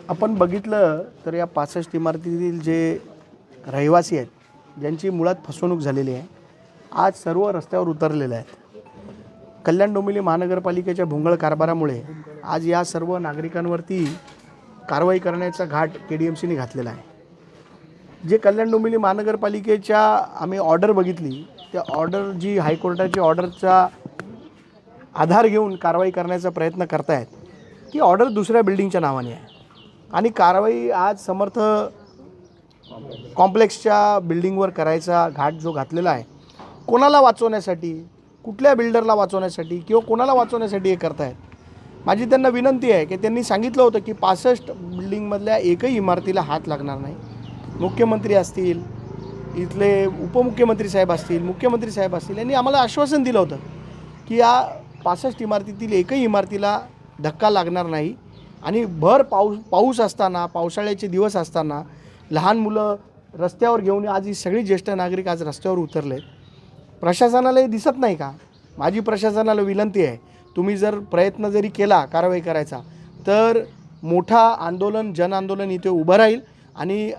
आपण बघितलं तर या 65 इमारतीतील जे रहिवासी आहेत, ज्यांची मुळात फसवणूक झालेली आहे, आज सर्व रस्त्यावर उतरलेले आहेत. कल्याण डोंबिवली महानगरपालिकेच्या भोंगळ कारभारामुळे आज या सर्व नागरिकांवरती कारवाई करण्याचा घाट KDMCने घातलेला आहे. जे कल्याण डोंबिवली महानगरपालिकेच्या आम्ही ऑर्डर बघितली, त्या ऑर्डर जी हायकोर्टाची ऑर्डरचा आधार घेऊन कारवाई करण्याचा प्रयत्न करतायत, ती ऑर्डर दुसऱ्या बिल्डिंगच्या नावाने आहे. आणि कारवाई आज समर्थ कॉम्प्लेक्सच्या बिल्डिंगवर करायचा घाट जो घातलेला आहे, कोणाला वाचवण्यासाठी, कुठल्या बिल्डरला वाचवण्यासाठी किंवा कोणाला वाचवण्यासाठी हे करतायत. माझी त्यांना विनंती आहे की त्यांनी सांगितलं होतं की 65 बिल्डिंगमधल्या एकही इमारतीला हात लागणार नाही. मुख्यमंत्री असतील, इथले उपमुख्यमंत्री साहेब असतील, मुख्यमंत्री साहेब असतील, यांनी आम्हाला आश्वासन दिलं होतं की या 65 इमारतीतील एकही इमारतीला धक्का लागणार नाही. आणि भर पाऊस असताना, पावसाळ्याचे दिवस असताना लहान मुलं रस्त्यावर घेऊन आज ही सगळी ज्येष्ठ नागरिक आज रस्त्यावर उतरलेत. प्रशासनाला हे दिसत नाही का? माझी प्रशासनाला विनंती आहे, तुम्ही जर प्रयत्न जरी केला कारवाई करायचा तर मोठा आंदोलन, जनआंदोलन इथे उभं राहील आणि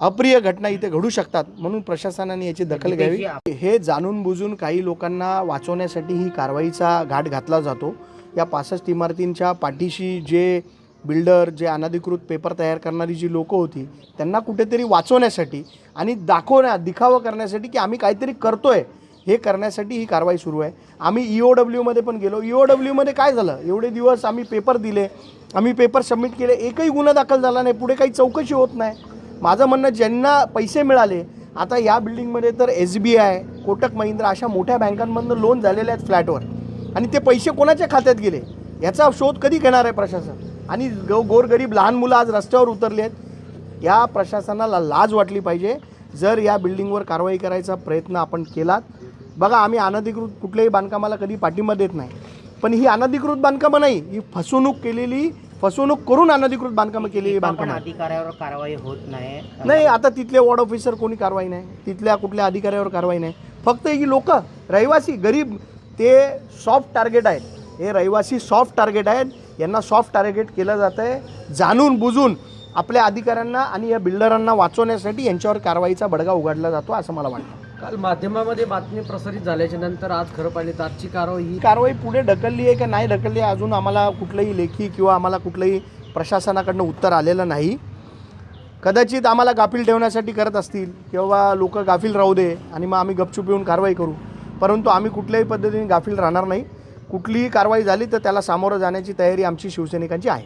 अप्रिय घटना इथे घडू शकतात. म्हणून प्रशासनाने याची दखल घ्यावी. हे जाणून बुजून काही लोकांना वाचवण्यासाठी ही कारवाईचा घाट घातला जातो. या 65 इमारतींच्या पाठीशी जे बिल्डर, जे अनधिकृत पेपर तयार करणारी जी लोकं होती, त्यांना कुठेतरी वाचवण्यासाठी आणि दिखावा करण्यासाठी की आम्ही काहीतरी करतोय, हे करण्यासाठी ही कारवाई सुरू आहे. आम्ही EOWमध्ये पण गेलो. EOWमध्ये काय झालं? एवढे दिवस आम्ही पेपर दिले, आम्ही पेपर सबमिट केले, एकही गुन्हा दाखल झाला नाही, पुढे काही चौकशी होत नाही. माझं म्हणणं, ज्यांना पैसे मिळाले, आता या बिल्डिंगमध्ये तर SBI, कोटक महिंद्रा अशा मोठ्या बँकांमधून लोन झालेले आहेत फ्लॅटवर, आणि ते पैसे कोणाच्या खात्यात गेले याचा शोध कधी घेणार आहे प्रशासन? आणि गोरगरीब लहान मुलं आज रस्त्यावर उतरले आहेत. या प्रशासनाला लाज वाटली पाहिजे. जर या बिल्डिंगवर कारवाई करायचा प्रयत्न आपण केलात, बघा, आम्ही अनधिकृत कुठल्याही बांधकामाला कधी पाठिंबा देत नाही, पण ही अनधिकृत बांधकामं नाही, ही फसवणूक करून अनधिकृत बांधकामं केलेली बांधकामं. अधिकाऱ्यावर कारवाई होत नाही. आता तिथले वॉर्ड ऑफिसर कोणी कारवाई नाही, तिथल्या कुठल्या अधिकाऱ्यावर कारवाई नाही. फक्त ही लोक रहिवासी गरीब, ते सॉफ्ट टार्गेट आहेत. हे रहिवासी सॉफ्ट टार्गेट आहेत. यांना सॉफ्ट टार्गेट केलं जातं आहे. जाणून बुजून आपल्या अधिकाऱ्यांना आणि या बिल्डरांना वाचवण्यासाठी यांच्यावर कारवाईचा बडगा उघडला जातो असं मला वाटतं. काल माध्यमामध्ये बातमी प्रसारित झाल्याच्या नंतर आज खरं पाहिलं तर आजची कारवाई पुढे ढकलली आहे का नाही ढकलली आहे, अजून आम्हाला कुठलंही लेखी किंवा आम्हाला कुठलंही प्रशासनाकडनं उत्तर आलेलं नाही. कदाचित आम्हाला गाफील ठेवण्यासाठी करत असतील किंवा लोक गाफील राहू दे आणि मग आम्ही गपचूप येऊन कारवाई करू, परंतु आम्ही कुठल्याही पद्धतीने गाफील राहणार नाही. कुठलीही कारवाई झाली तर त्याला सामोरं जाण्याची तयारी आमची शिवसैनिकांची आहे.